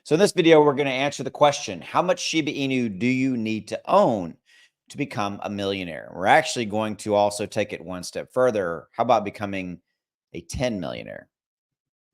So in this video, we're going to answer the question, how much Shiba Inu do you need to own to become a millionaire? We're actually going to also take it one step further. How about becoming a 10 millionaire?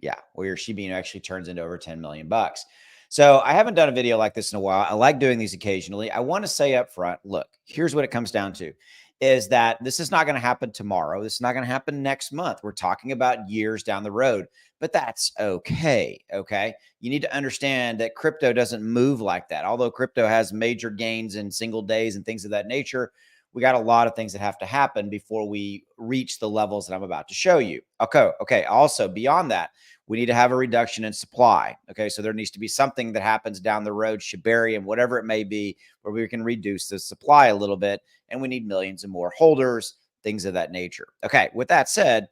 Yeah, where your Shiba Inu actually turns into over 10 million bucks. So I haven't done a video like this in a while. I like doing these occasionally. I want to say up front, look, here's what it comes down to is that this is not going to happen tomorrow. This is not going to happen next month. We're talking about years down the road, but that's okay. Okay. You need to understand that crypto doesn't move like that. Although crypto has major gains in single days and things of that nature, we got a lot of things that have to happen before we reach the levels that I'm about to show you. Okay. Okay. Also, beyond that, we need to have a reduction in supply. Okay. So there needs to be something that happens down the road, Shibarium, whatever it may be, where we can reduce the supply a little bit. And we need millions and more holders, things of that nature. Okay. With that said,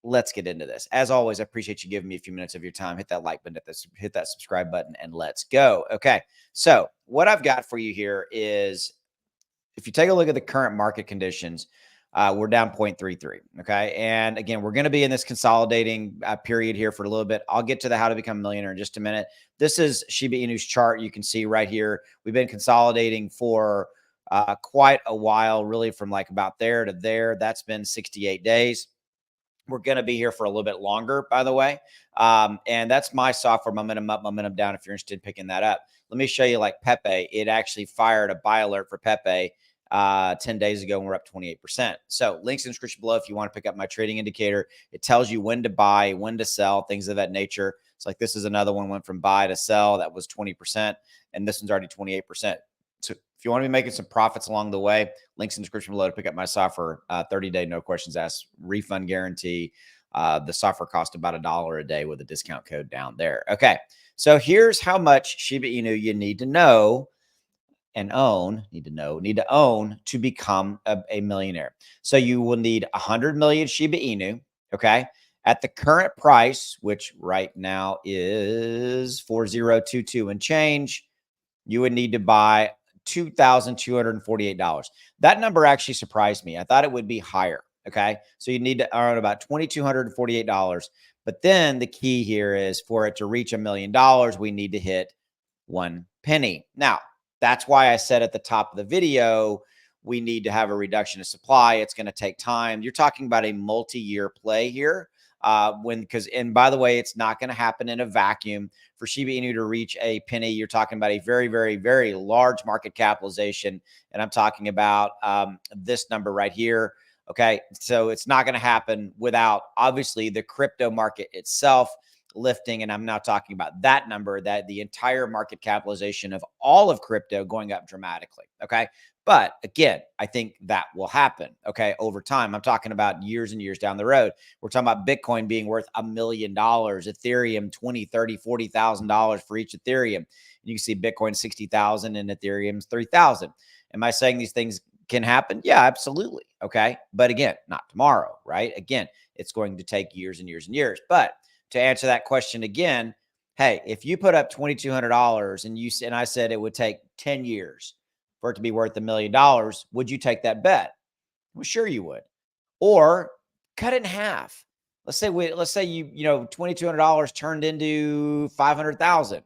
let's get into this. As always, I appreciate you giving me a few minutes of your time. Hit that like button, hit that subscribe button, and let's go. Okay. So what I've got for you here is, if you take a look at the current market conditions, we're down 0.33. Okay. And again, we're going to be in this consolidating period here for a little bit. I'll get to the how to become a millionaire in just a minute. This is Shiba Inu's chart. You can see right here, we've been consolidating for quite a while, really from like about there to there. That's been 68 days. We're going to be here for a little bit longer, by the way. And that's my software, momentum up, momentum down, if you're interested in picking that up. Let me show you like Pepe. It actually fired a buy alert for Pepe 10 days ago, and we're up 28%. So links in the description below if you want to pick up my trading indicator. It tells you when to buy, when to sell, things of that nature. It's like this is another one, went from buy to sell. That was 20%, and this one's already 28%. So if you want to be making some profits along the way, links in the description below to pick up my software, 30-day, no questions asked, refund guarantee. The software costs about $1 a day with a discount code down there. Okay, so here's how much Shiba Inu you need to know and own, need to own to become a millionaire. So you will need 100 million Shiba Inu, okay? At the current price, which right now is 4022 and change, you would need to buy $2,248. That number actually surprised me. I thought it would be higher. Okay. So you need to earn about $2,248. But then the key here is for it to reach $1 million, we need to hit 1 penny. Now, that's why I said at the top of the video, we need to have a reduction of supply. It's going to take time. You're talking about a multi-year play here. And by the way, it's not going to happen in a vacuum. For Shiba Inu to reach a penny, you're talking about a very, very, very large market capitalization. And I'm talking about this number right here. Okay. So it's not going to happen without obviously the crypto market itself lifting. And I'm not talking about that number, that the entire market capitalization of all of crypto going up dramatically. Okay. But again, I think that will happen, okay, over time. I'm talking about years and years down the road. We're talking about Bitcoin being worth $1 million, Ethereum $20,000, $30,000, $40,000 for each Ethereum. And you can see Bitcoin 60,000 and Ethereum's 3,000. Am I saying these things can happen? Yeah, absolutely. Okay. But again, not tomorrow, right? Again, it's going to take years and years and years. But to answer that question again, hey, if you put up $2,200 and I said it would take 10 years for it to be worth $1 million, would you take that bet? Well, sure you would. Or cut it in half. Let's say $2,200 turned into 500,000.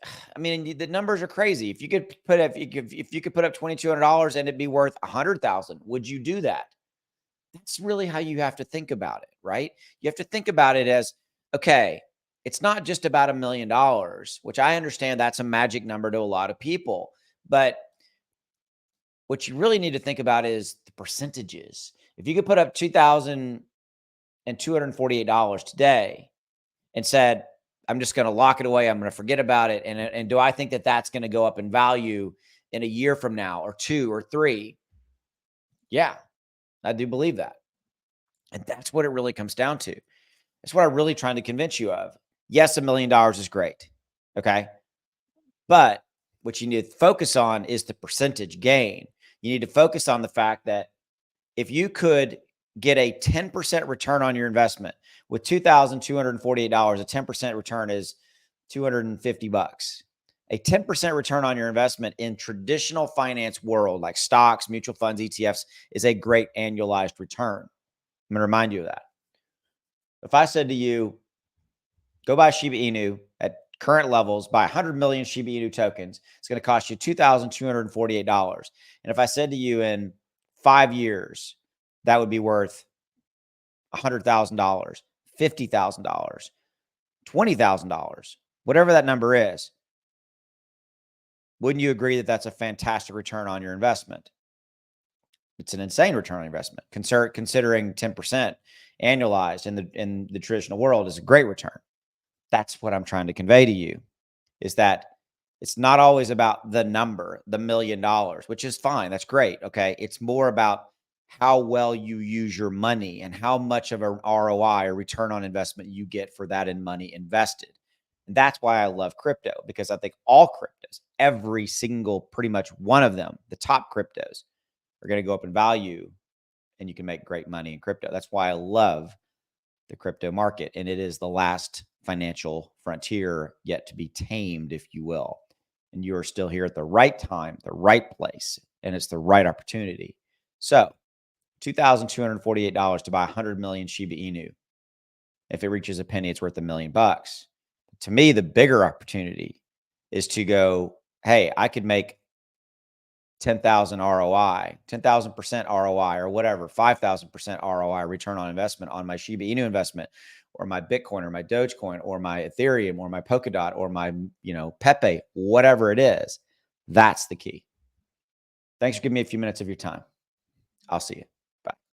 I mean, the numbers are crazy. If you could put up $2,200 and it'd be worth 100,000, would you do that? That's really how you have to think about it, right? You have to think about it as, okay, it's not just about $1 million, which I understand that's a magic number to a lot of people. But what you really need to think about is the percentages. If you could put up $2,248 today and said, I'm just going to lock it away, I'm going to forget about it. And do I think that that's going to go up in value in a year from now or 2 or 3? Yeah, I do believe that. And that's what it really comes down to. That's what I'm really trying to convince you of. Yes, $1 million is great. Okay. But what you need to focus on is the percentage gain. You need to focus on the fact that if you could get a 10% return on your investment with $2,248, a 10% return is $250. A 10% return on your investment in traditional finance world, like stocks, mutual funds, ETFs, is a great annualized return. I'm going to remind you of that. If I said to you, go buy Shiba Inu at current levels, buy 100 million Shiba Inu tokens. It's going to cost you $2,248. And if I said to you in 5 years, that would be worth $100,000, $50,000, $20,000, whatever that number is, wouldn't you agree that that's a fantastic return on your investment? It's an insane return on investment. Considering 10% annualized in the traditional world is a great return. That's what I'm trying to convey to you, is that it's not always about the number, the $1 million, which is fine. That's great. Okay. It's more about how well you use your money and how much of an ROI or return on investment you get for that in money invested. And that's why I love crypto, because I think all cryptos, every single, pretty much one of them, the top cryptos are going to go up in value and you can make great money in crypto. That's why I love the crypto market. And it is the last financial frontier yet to be tamed, if you will. And you are still here at the right time, the right place, and it's the right opportunity. So $2,248 to buy 100 million Shiba Inu. If it reaches a penny, it's worth $1 million. To me, the bigger opportunity is to go, hey, I could make 10,000 ROI, 10,000% ROI, or whatever, 5,000% ROI return on investment on my Shiba Inu investment, or my Bitcoin, or my Dogecoin, or my Ethereum, or my Polkadot, or my, Pepe, whatever it is. That's the key. Thanks for giving me a few minutes of your time. I'll see you. Bye.